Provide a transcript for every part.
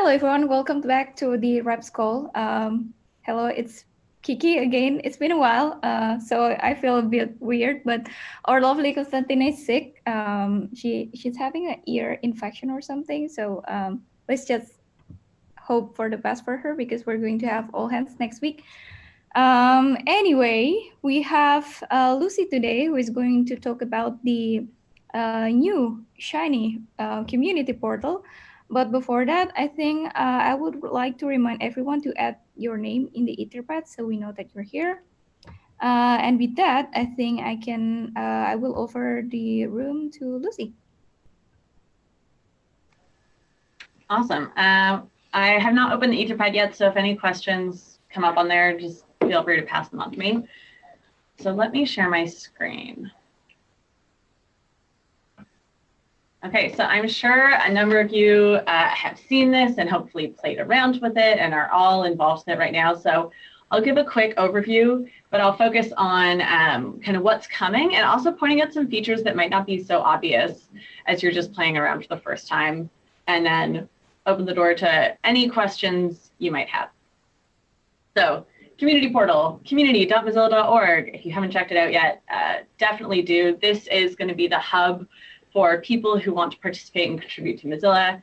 Hello, everyone. Welcome back to the Reps call. Hello, it's Kiki again. It's been a while, so I feel a bit weird, but our lovely Constantina is sick. She's having an ear infection or something, so let's just hope for the best for her because we're going to have all hands next week. Anyway, we have Lucy today who is going to talk about the new shiny community portal. But before that, I think I would like to remind everyone to add your name in the Etherpad so we know that you're here. And with that, I think I will offer the room to Lucy. Awesome. I have not opened the Etherpad yet, so if any questions come up on there, just feel free to pass them on to me. So let me share my screen. Okay, so I'm sure a number of you have seen this and hopefully played around with it and are all involved in it right now. So I'll give a quick overview, but I'll focus on kind of what's coming and also pointing out some features that might not be so obvious as you're just playing around for the first time, and then open the door to any questions you might have. So community portal, community.mozilla.org. If you haven't checked it out yet, definitely do. This is going to be the hub for people who want to participate and contribute to Mozilla.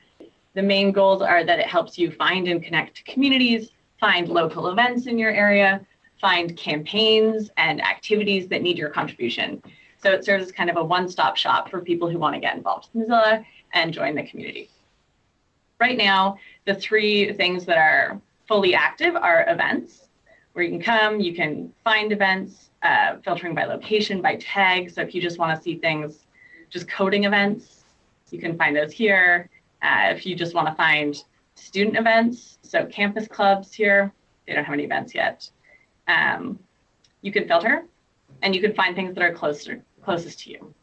The main goals are that it helps you find and connect to communities, find local events in your area, find campaigns and activities that need your contribution. So it serves as kind of a one-stop shop for people who want to get involved in Mozilla and join the community. Right now, the three things that are fully active are events, where you can come, you can find events, filtering by location, by tag. So if you just want to see things, just coding events, you can find those here. If you just want to find student events, so campus clubs here, they don't have any events yet. You can filter, and you can find things that are closest to you.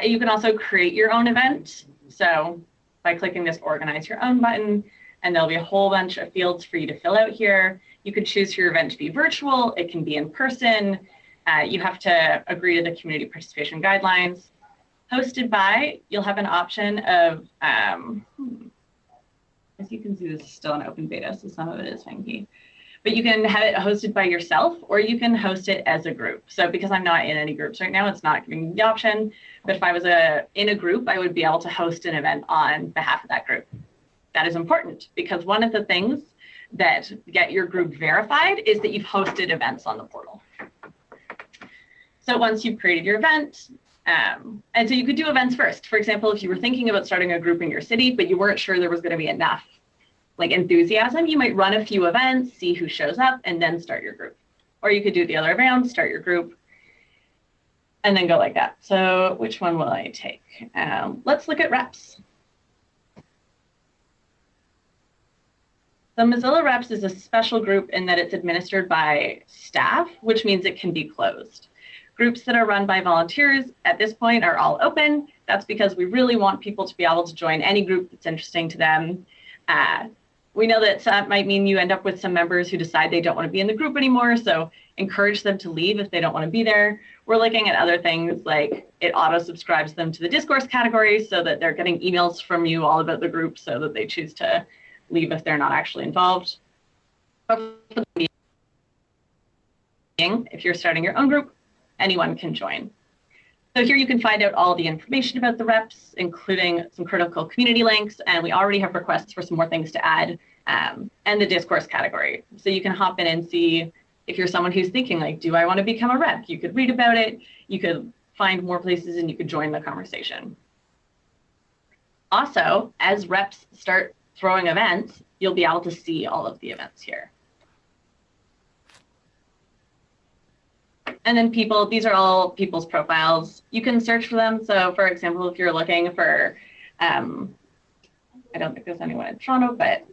You can also create your own event. So by clicking this organize your own button, and there'll be a whole bunch of fields for you to fill out here. You can choose for your event to be virtual, it can be in person. You have to agree to the community participation guidelines. Hosted by, you'll have an option of, as you can see, this is still an open beta, so some of it is funky. But you can have it hosted by yourself, or you can host it as a group. So because I'm not in any groups right now, it's not giving me the option. But if I was in a group, I would be able to host an event on behalf of that group. That is important because one of the things that get your group verified is that you've hosted events on the portal. So once you've created your event, and so you could do events first. For example, if you were thinking about starting a group in your city, but you weren't sure there was going to be enough like enthusiasm, you might run a few events, see who shows up, and then start your group. Or you could do the other way around, start your group, and then go like that. So which one will I take? Let's look at reps. So Mozilla Reps is a special group in that it's administered by staff, which means it can be closed. Groups that are run by volunteers at this point are all open. That's because we really want people to be able to join any group that's interesting to them. We know that might mean you end up with some members who decide they don't want to be in the group anymore, so encourage them to leave if they don't want to be there. We're looking at other things like it auto-subscribes them to the discourse category so that they're getting emails from you all about the group so that they choose to leave if they're not actually involved. If you're starting your own group, anyone can join. So here you can find out all the information about the reps, including some critical community links, and we already have requests for some more things to add, and the discourse category. So you can hop in and see if you're someone who's thinking like, do I want to become a rep? You could read about it, you could find more places, and you could join the conversation. Also, as reps start throwing events, you'll be able to see all of the events here. And then people, these are all people's profiles. You can search for them. So for example, if you're looking for, I don't think there's anyone in Toronto, but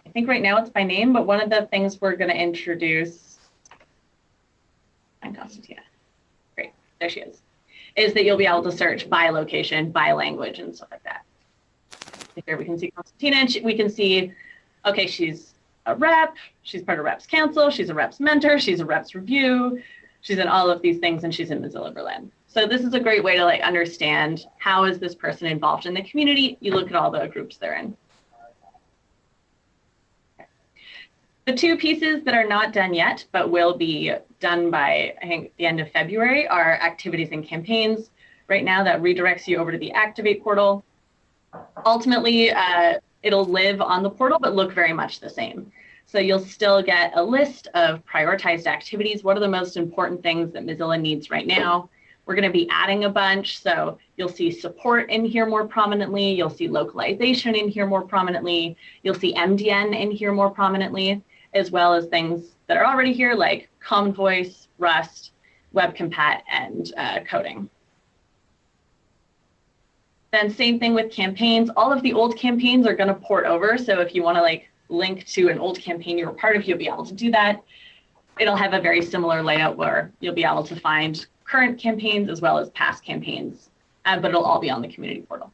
I think right now it's by name, but one of the things we're gonna introduce, and Constantina, great, there she is that you'll be able to search by location, by language, and stuff like that. Here we can see Constantina, and we can see, okay, she's a rep, she's part of Reps Council, she's a Reps mentor, she's a Reps review, she's in all of these things, and she's in Mozilla Berlin. So this is a great way to like understand how is this person involved in the community. You look at all the groups they're in. The two pieces that are not done yet, but will be done by, I think, the end of February are activities and campaigns. Right now that redirects you over to the Activate portal. Ultimately, it'll live on the portal, but look very much the same. So you'll still get a list of prioritized activities. What are the most important things that Mozilla needs right now? We're going to be adding a bunch. So you'll see support in here more prominently. You'll see localization in here more prominently. You'll see MDN in here more prominently, as well as things that are already here like Common Voice, Rust, WebCompat, and coding. Then same thing with campaigns. All of the old campaigns are going to port over. So if you want to like link to an old campaign you were part of, you'll be able to do that. It'll have a very similar layout where you'll be able to find current campaigns as well as past campaigns, but it'll all be on the community portal.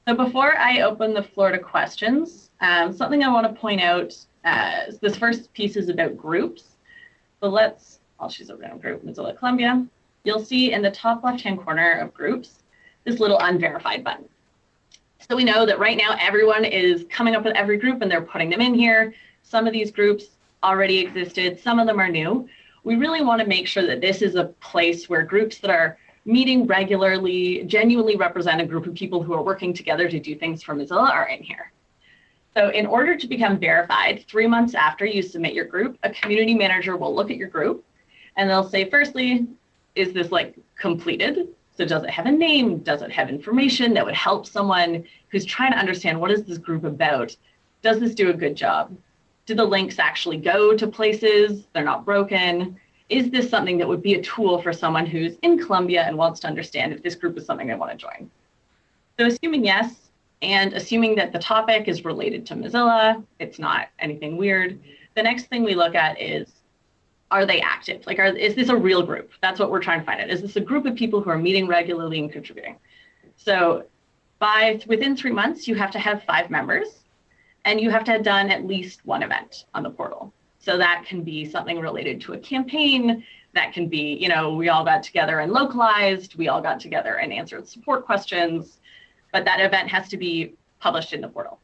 So before I open the floor to questions, something I want to point out, this first piece is about groups. So I'll choose a random group, Mozilla Columbia. You'll see in the top left-hand corner of groups, this little unverified button. So we know that right now everyone is coming up with every group and they're putting them in here. Some of these groups already existed, some of them are new. We really want to make sure that this is a place where groups that are meeting regularly, genuinely represent a group of people who are working together to do things for Mozilla are in here. So in order to become verified, 3 months after you submit your group, a community manager will look at your group and they'll say, firstly, is this like completed? So does it have a name? Does it have information that would help someone who's trying to understand what is this group about? Does this do a good job? Do the links actually go to places? They're not broken? Is this something that would be a tool for someone who's in Colombia and wants to understand if this group is something they want to join? So assuming yes, and assuming that the topic is related to Mozilla, it's not anything weird, the next thing we look at is, are they active? Like, is this a real group? That's what we're trying to find out. Is this a group of people who are meeting regularly and contributing? So within 3 months, you have to have 5 members. And you have to have done at least one event on the portal. So that can be something related to a campaign. That can be, you know, we all got together and localized. We all got together and answered support questions. But that event has to be published in the portal.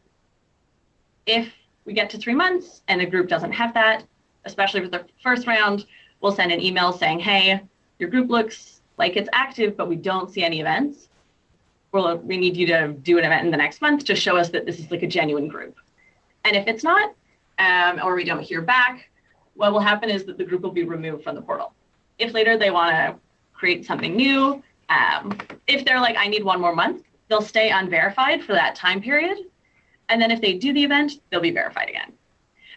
If we get to 3 months and a group doesn't have that, especially with the first round, we'll send an email saying, hey, your group looks like it's active, but we don't see any events. We need you to do an event in the next month to show us that this is like a genuine group. And if it's not, or we don't hear back, what will happen is that the group will be removed from the portal. If later they want to create something new, if they're like, I need 1 more month, they'll stay unverified for that time period. And then if they do the event, they'll be verified again.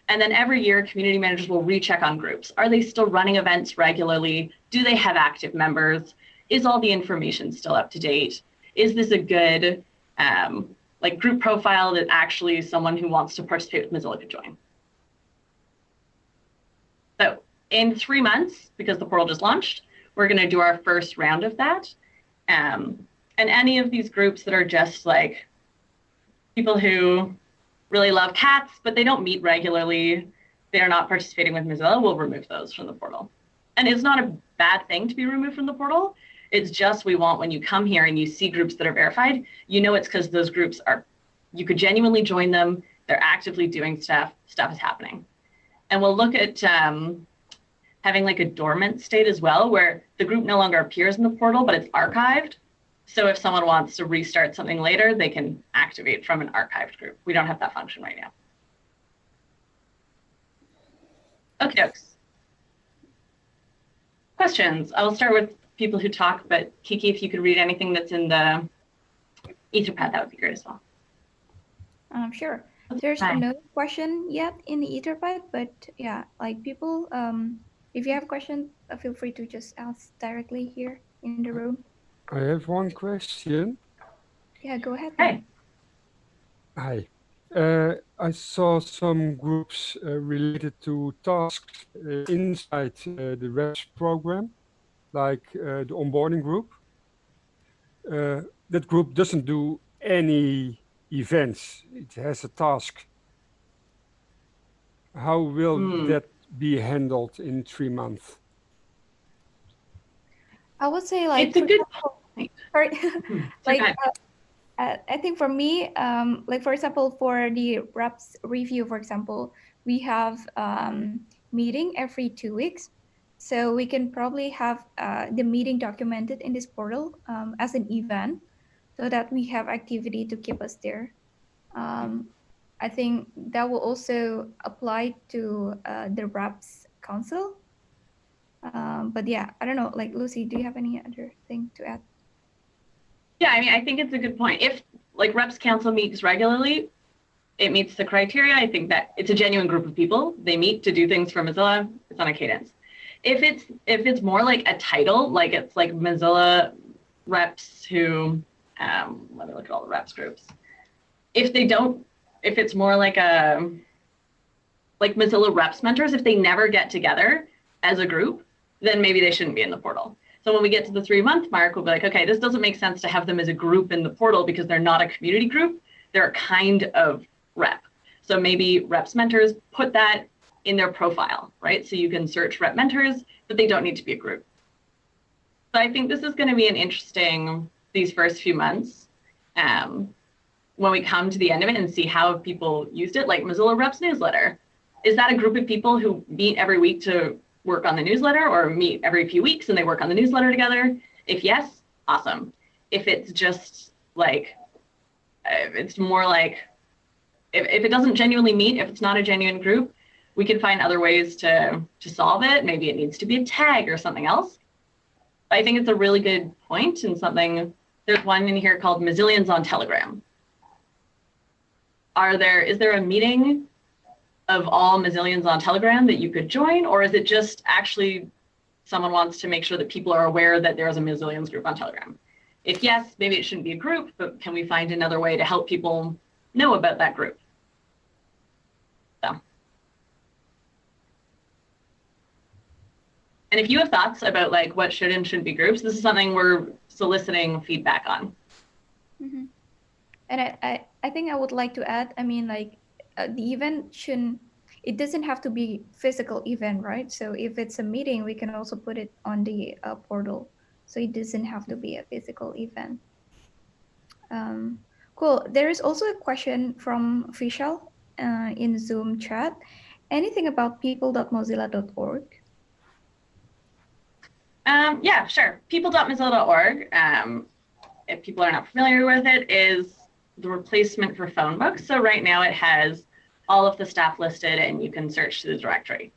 And then every year, community managers will recheck on groups. Are they still running events regularly? Do they have active members? Is all the information still up to date? Is this a good like group profile that actually someone who wants to participate with Mozilla could join? So in 3 months, because the portal just launched, we're going to do our first round of that. And any of these groups that are just like people who really love cats, but they don't meet regularly, they're not participating with Mozilla, we'll remove those from the portal. And it's not a bad thing to be removed from the portal. It's just we want when you come here and you see groups that are verified, you know it's because those groups are, you could genuinely join them, they're actively doing stuff is happening. And we'll look at having like a dormant state as well, where the group no longer appears in the portal, but it's archived. So if someone wants to restart something later, they can activate from an archived group. We don't have that function right now. Okay, dokes. Questions? I will start with people who talk, but Kiki, if you could read anything that's in the Etherpad, that would be great as well. Sure. There's no question yet in the Etherpad, but yeah, like people, if you have a question, feel free to just ask directly here in the room. I have one question. Yeah, go ahead. Hey. Hi. I saw some groups related to tasks inside the Reps program, like the onboarding group. That group doesn't do any events. It has a task. How will that be handled in 3 months? I would say like, It's a for good example, point. sorry, So go like ahead. I think for me, like for example, for the reps review, for example, we have meeting every 2 weeks. So we can probably have the meeting documented in this portal as an event so that we have activity to keep us there. Um, I think that will also apply to the reps council. But yeah, I don't know, like Lucy, do you have any other thing to add? Yeah, I mean, I think it's a good point. If like Reps Council meets regularly, it meets the criteria. I think that it's a genuine group of people. They meet to do things for Mozilla. It's on a cadence. If it's more like a title, like it's like Mozilla Reps who, let me look at all the Reps groups. If they don't, if it's more like like Mozilla Reps mentors, if they never get together as a group, then maybe they shouldn't be in the portal. So when we get to the 3-month mark, we'll be like, okay, this doesn't make sense to have them as a group in the portal because they're not a community group. They're a kind of rep. So maybe reps mentors put that in their profile, right? So you can search rep mentors, but they don't need to be a group. So I think this is going to be an interesting, these first few months, when we come to the end of it and see how people used it, like Mozilla Reps newsletter. Is that a group of people who meet every week to work on the newsletter, or meet every few weeks and they work on the newsletter together? If yes, awesome. If it's just like, it's more like, if it doesn't genuinely meet, if it's not a genuine group, we can find other ways to solve it. Maybe it needs to be a tag or something else. But I think it's a really good point, and something, there's one in here called Mozillians on Telegram. Is there a meeting of all Mozillians on Telegram that you could join, or is it just actually someone wants to make sure that people are aware that there is a Mozillians group on Telegram? If yes, maybe it shouldn't be a group, but can we find another way to help people know about that group? So. And if you have thoughts about like what should and shouldn't be groups, this is something we're soliciting feedback on. Mm-hmm. And I think I would like to add, I mean, like the event shouldn't, it doesn't have to be physical event, right? So if it's a meeting, we can also put it on the portal. So it doesn't have to be a physical event. Cool. There is also a question from Vishal in Zoom chat. Anything about people.mozilla.org? Yeah, sure. People.mozilla.org, if people are not familiar with it, is the replacement for phone books. So right now it has all of the staff listed and you can search through the directory.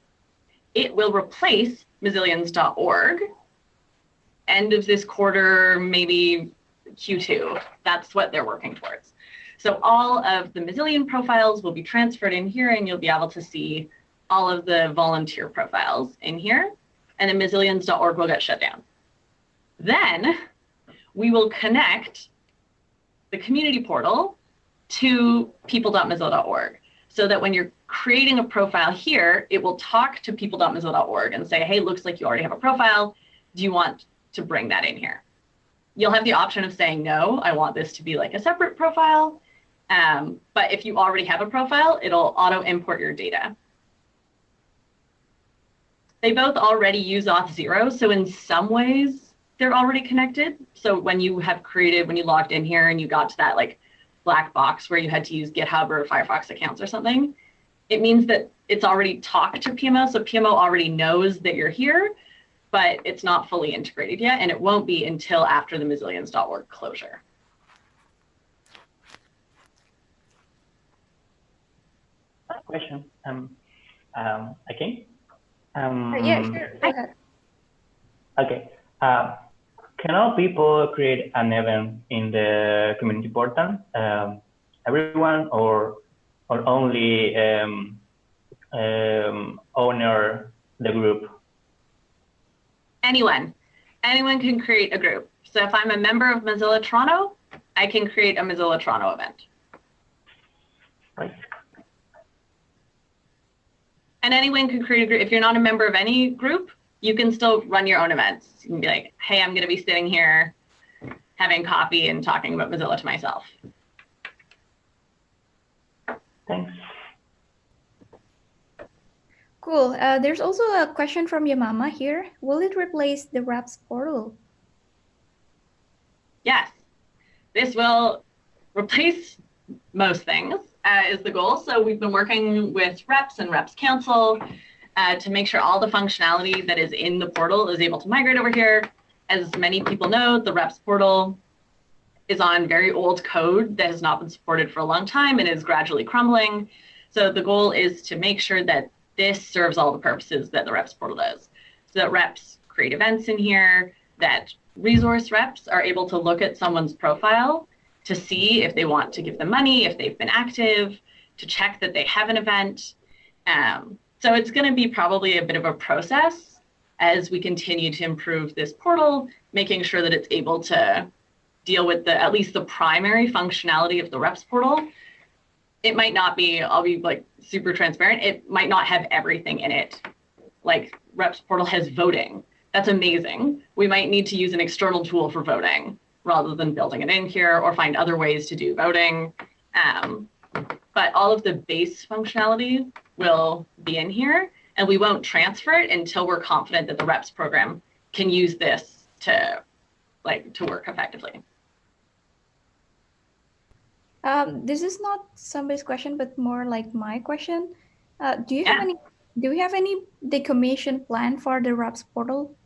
It will replace Mozillians.org end of this quarter, maybe Q2. That's what they're working towards. So all of the Mozillian profiles will be transferred in here, and you'll be able to see all of the volunteer profiles in here, and then Mozillians.org will get shut down. Then we will connect the community portal to people.mozilla.org, so that when you're creating a profile here, it will talk to people.mozilla.org and say, hey, looks like you already have a profile. Do you want to bring that in here? You'll have the option of saying, no, I want this to be like a separate profile. But if you already have a profile, it'll auto import your data. They both already use Auth0, so in some ways they're already connected. So when you logged in here and you got to that like black box where you had to use GitHub or Firefox accounts or something, it means that it's already talked to PMO, so PMO already knows that you're here, but it's not fully integrated yet, and it won't be until after the Mozillians.org closure. Question. Okay. Yeah, sure. Go ahead. Okay. Can all people create an event in the community portal? Everyone, or only owner the group? Anyone can create a group. So if I'm a member of Mozilla Toronto, I can create a Mozilla Toronto event. Right. And anyone can create a group. If you're not a member of any group, you can still run your own events. You can be like, hey, I'm going to be sitting here having coffee and talking about Mozilla to myself. Thanks. Cool. There's also a question from Yamama here. Will it replace the Reps portal? Yes, this will replace most things is the goal. So we've been working with reps and reps council to make sure all the functionality that is in the portal is able to migrate over here. As many people know, the reps portal is on very old code that has not been supported for a long time and is gradually crumbling. So the goal is to make sure that this serves all the purposes that the reps portal does. So that reps create events in here, that resource reps are able to look at someone's profile to see if they want to give them money, if they've been active, to check that they have an event. So it's going to be probably a bit of a process as we continue to improve this portal, making sure that it's able to deal with at least the primary functionality of the reps portal. It might not be, I'll be like super transparent, it might not have everything in it. Like reps portal has voting. That's amazing. We might need to use an external tool for voting rather than building it in here, or find other ways to do voting. But all of the base functionality will be in here, and we won't transfer it until we're confident that the reps program can use this to work effectively. This is not somebody's question, but more like my question. Do we have any decommission plan for the reps portal?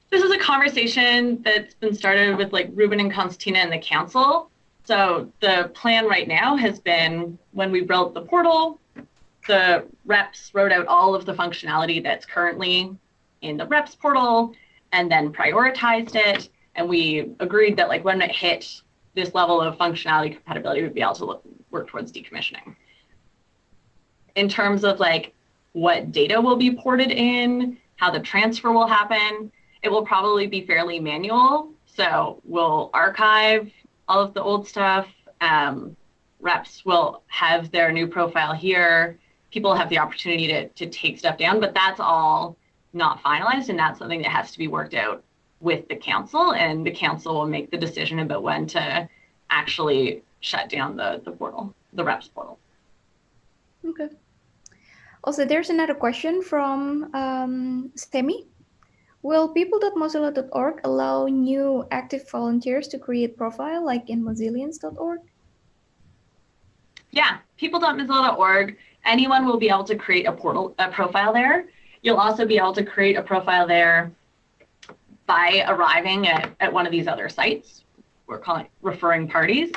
This is a conversation that's been started with like Ruben and Constantina and the council. So the plan right now has been, when we built the portal, the reps wrote out all of the functionality that's currently in the reps portal and then prioritized it. And we agreed that like when it hit this level of functionality compatibility, we'd be able to work towards decommissioning. In terms of like what data will be ported in, how the transfer will happen, it will probably be fairly manual. So we'll archive all of the old stuff. Reps will have their new profile here. People have the opportunity to take stuff down, but that's all not finalized, and that's something that has to be worked out with the council, and the council will make the decision about when to actually shut down the portal, the reps portal. Okay. Also, there's another question from Stemi. Will people.mozilla.org allow new active volunteers to create profile like in Mozillians.org? Yeah, people.mozilla.org, anyone will be able to create a profile there. You'll also be able to create a profile there by arriving at one of these other sites. We're calling referring parties.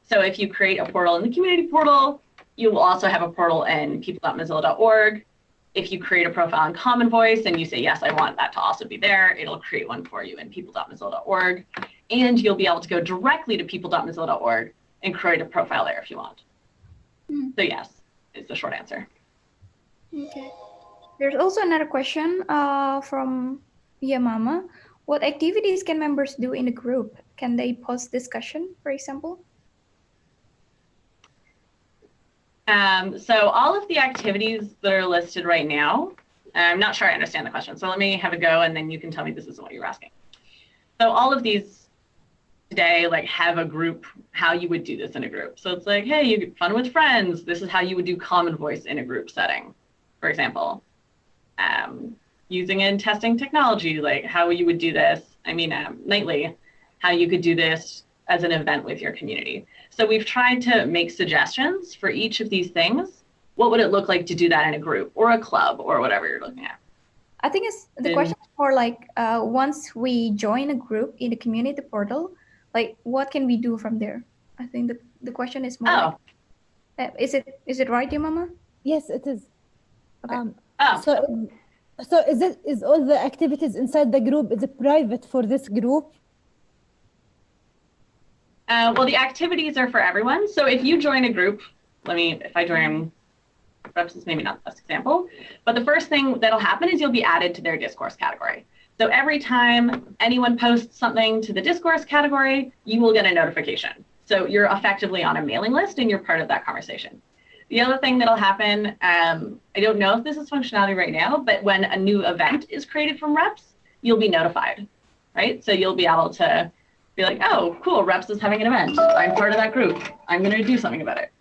So if you create a portal in the community portal, you will also have a portal in people.mozilla.org. If you create a profile in Common Voice and you say, yes, I want that to also be there, it'll create one for you in people.mozilla.org. And you'll be able to go directly to people.mozilla.org and create a profile there if you want. So yes, is the short answer. Okay. There's also another question from Yamama. What activities can members do in a group? Can they post discussion, for example? So all of the activities that are listed right now, I'm not sure I understand the question. So let me have a go and then you can tell me this isn't what you're asking. So all of these today like have a group, how you would do this in a group. So it's like, hey, you get fun with friends. This is how you would do Common Voice in a group setting, for example. Using and testing technology, like how you would do this. I mean, nightly, how you could do this as an event with your community. So we've tried to make suggestions for each of these things. What would it look like to do that in a group or a club or whatever you're looking at? I think the question is more like once we join a group in the community portal, like what can we do from there? I think the question is more like, is it right, Yamama? Yes, it is. Okay. So is all the activities inside the group, is it private for this group? Well, the activities are for everyone. So if you join a group, if I join Reps is maybe not the best example, but the first thing that'll happen is you'll be added to their discourse category. So every time anyone posts something to the discourse category, you will get a notification. So you're effectively on a mailing list and you're part of that conversation. The other thing that'll happen, I don't know if this is functionality right now, but when a new event is created from Reps, you'll be notified, right? So you'll be able to be like, oh, cool, Reps is having an event. I'm part of that group. I'm going to do something about it.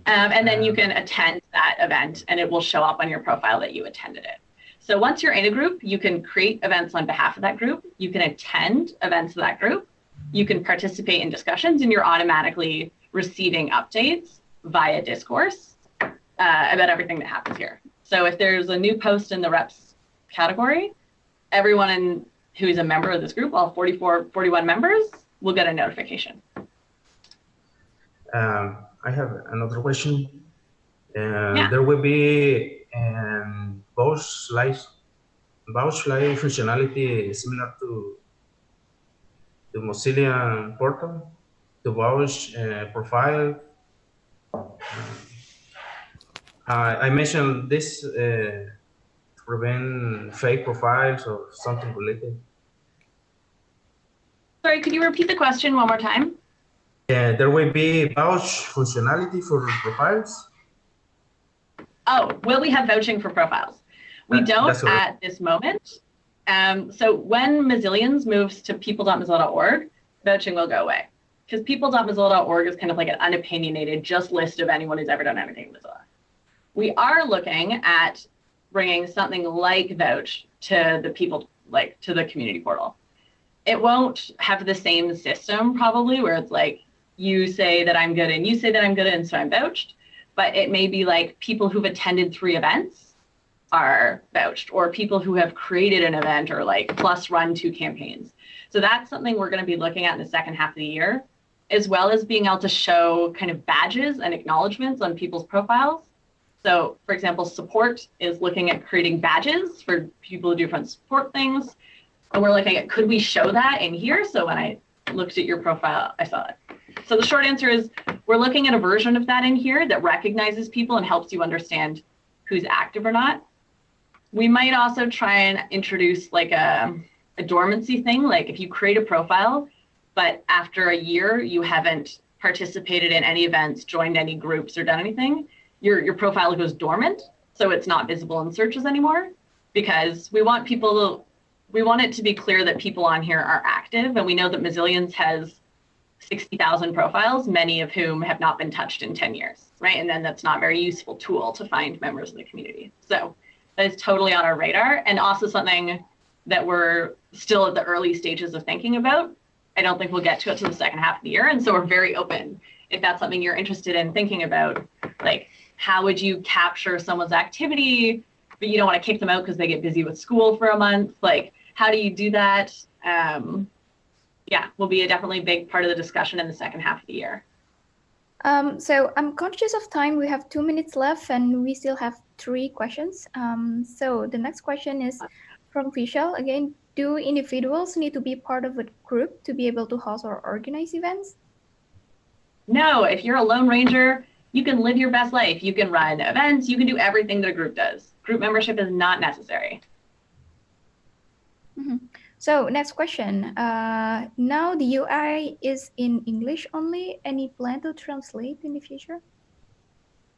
And then you can attend that event and it will show up on your profile that you attended it. So once you're in a group, you can create events on behalf of that group. You can attend events of that group. You can participate in discussions, and you're automatically receiving updates via discourse about everything that happens here. So if there's a new post in the reps category, everyone who is a member of this group, all 41 members, will get a notification. I have another question. Yeah. There will be vouch live functionality similar to the Mozilla portal, the vouch profile. I mentioned this to prevent fake profiles or something related. Sorry, could you repeat the question one more time? There will be vouch functionality for profiles. Oh, will we have vouching for profiles? We don't at this moment. So when Mozillians moves to people.mozilla.org, vouching will go away. Because people.mozilla.org is kind of like an unopinionated just list of anyone who's ever done anything in Mozilla. We are looking at bringing something like vouch to the people, like to the community portal. It won't have the same system probably where it's like, you say that I'm good and you say that I'm good and so I'm vouched, but it may be like people who've attended 3 events are vouched, or people who have created an event or like plus run 2 campaigns. So that's something we're going to be looking at in the second half of the year, as well as being able to show kind of badges and acknowledgements on people's profiles. So for example, support is looking at creating badges for people who do different support things. And we're looking at, could we show that in here? So when I looked at your profile, I saw it. So the short answer is we're looking at a version of that in here that recognizes people and helps you understand who's active or not. We might also try and introduce like a dormancy thing. Like if you create a profile, but after a year, you haven't participated in any events, joined any groups or done anything, your profile goes dormant. So it's not visible in searches anymore, because we want it to be clear that people on here are active. And we know that Mozillians has 60,000 profiles, many of whom have not been touched in 10 years, right? And then that's not a very useful tool to find members of the community. So that is totally on our radar, and also something that we're still at the early stages of thinking about. I don't think we'll get to it till the second half of the year. And so we're very open. If that's something you're interested in thinking about, like how would you capture someone's activity, but you don't want to kick them out because they get busy with school for a month? Like, how do you do that? Yeah, will be definitely a big part of the discussion in the second half of the year. So I'm conscious of time. We have 2 minutes left and we still have 3 questions. So the next question is from Vishal. Again, do individuals need to be part of a group to be able to host or organize events? No, if you're a Lone Ranger, you can live your best life. You can run events. You can do everything that a group does. Group membership is not necessary. Mm-hmm. So next question. Now the UI is in English only. Any plan to translate in the future?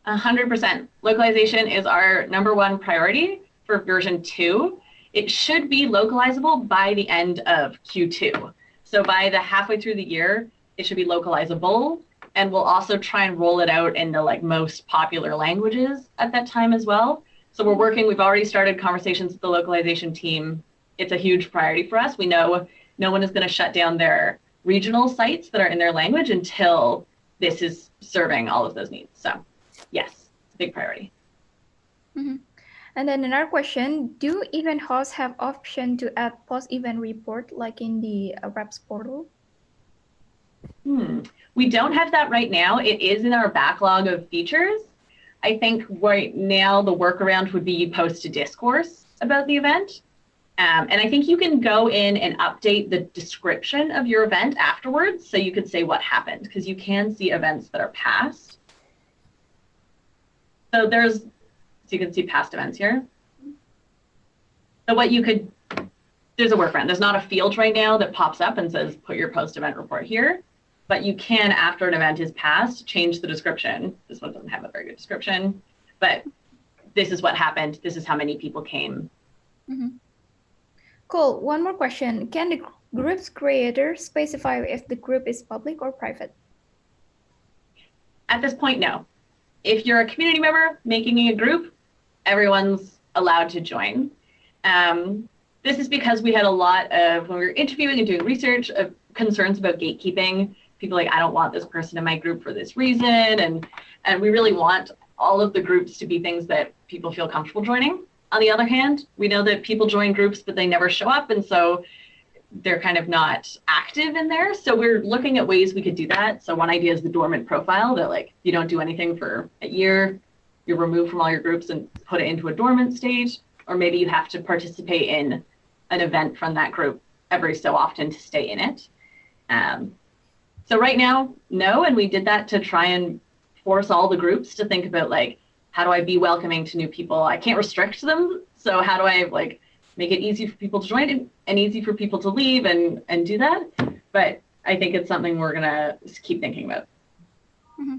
100%. Localization is our #1 priority for version 2. It should be localizable by the end of Q2. So by the halfway through the year, it should be localizable. And we'll also try and roll it out in the like most popular languages at that time as well. So we've already started conversations with the localization team. It's a huge priority for us. We know no one is going to shut down their regional sites that are in their language until this is serving all of those needs. So yes, it's a big priority. Mm-hmm. And then another question, do event hosts have option to add post-event report like in the Reps portal? We don't have that right now. It is in our backlog of features. I think right now the workaround would be you post a discourse about the event. And I think you can go in and update the description of your event afterwards. So you could say what happened, because you can see events that are past. So you can see past events here. So there's a workaround. There's not a field right now that pops up and says, put your post-event report here. But you can, after an event is passed, change the description. This one doesn't have a very good description, but this is what happened. This is how many people came. Mm-hmm. Cool. One more question. Can the group's creator specify if the group is public or private? At this point, no. If you're a community member making a group, everyone's allowed to join. This is because we had a lot of, when we were interviewing and doing research, of concerns about gatekeeping. People like, I don't want this person in my group for this reason. And we really want all of the groups to be things that people feel comfortable joining. On the other hand, we know that people join groups, but they never show up. And so they're kind of not active in there. So we're looking at ways we could do that. So one idea is the dormant profile, that like you don't do anything for a year, you're removed from all your groups and put it into a dormant stage, or maybe you have to participate in an event from that group every so often to stay in it. So right now, no, and we did that to try and force all the groups to think about like, how do I be welcoming to new people? I can't restrict them. So how do I like make it easy for people to join and easy for people to leave and do that? But I think it's something we're gonna keep thinking about. Mm-hmm.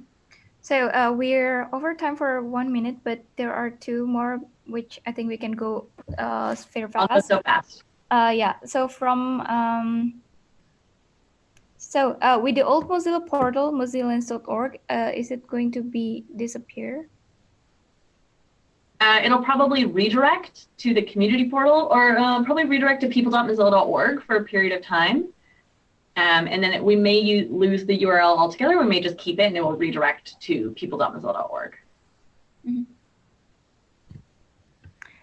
So we're over time for 1 minute, but there are two more, which I think we can go very fast. Also so fast. Yeah, so from, with the old Mozilla portal, mozillans.org, is it going to be disappear? It'll probably redirect to the community portal, or probably redirect to people.mozilla.org for a period of time. And then we may lose the URL altogether. We may just keep it and it will redirect to people.mozilla.org. Mm-hmm.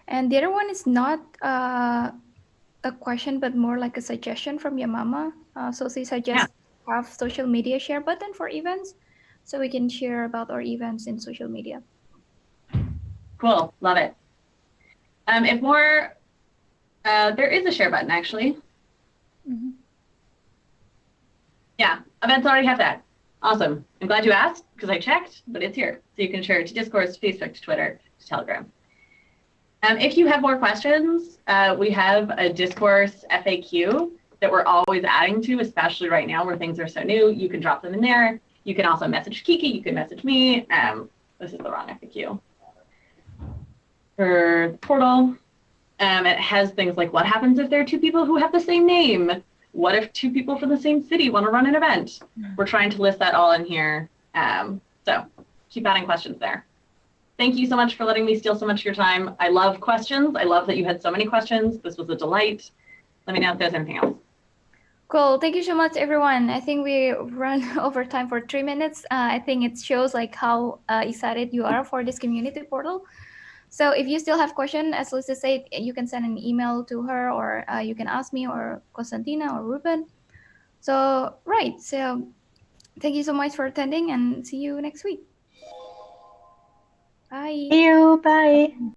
And the other one is not a question, but more like a suggestion from your mama. So she suggests have social media share button for events, so we can share about our events in social media. Cool, love it. If more, there is a share button actually. Mm-hmm. Yeah, events already have that. Awesome. I'm glad you asked because I checked, but it's here. So you can share it to Discord, to Facebook, to Twitter, to Telegram. If you have more questions, we have a discourse FAQ that we're always adding to, especially right now where things are so new. You can drop them in there. You can also message Kiki. You can message me. This is the wrong FAQ. For the portal, it has things like what happens if there are two people who have the same name? What if two people from the same city want to run an event? We're trying to list that all in here. So keep adding questions there. Thank you so much for letting me steal so much of your time. I love questions. I love that you had so many questions. This was a delight. Let me know if there's anything else. Cool. Thank you so much, everyone. I think we run over time for 3 minutes. I think it shows like how excited you are for this community portal. So if you still have questions, as Lisa said, you can send an email to her, or you can ask me or Konstantina or Ruben. So, right. So thank you so much for attending and see you next week. Bye. See you. Bye.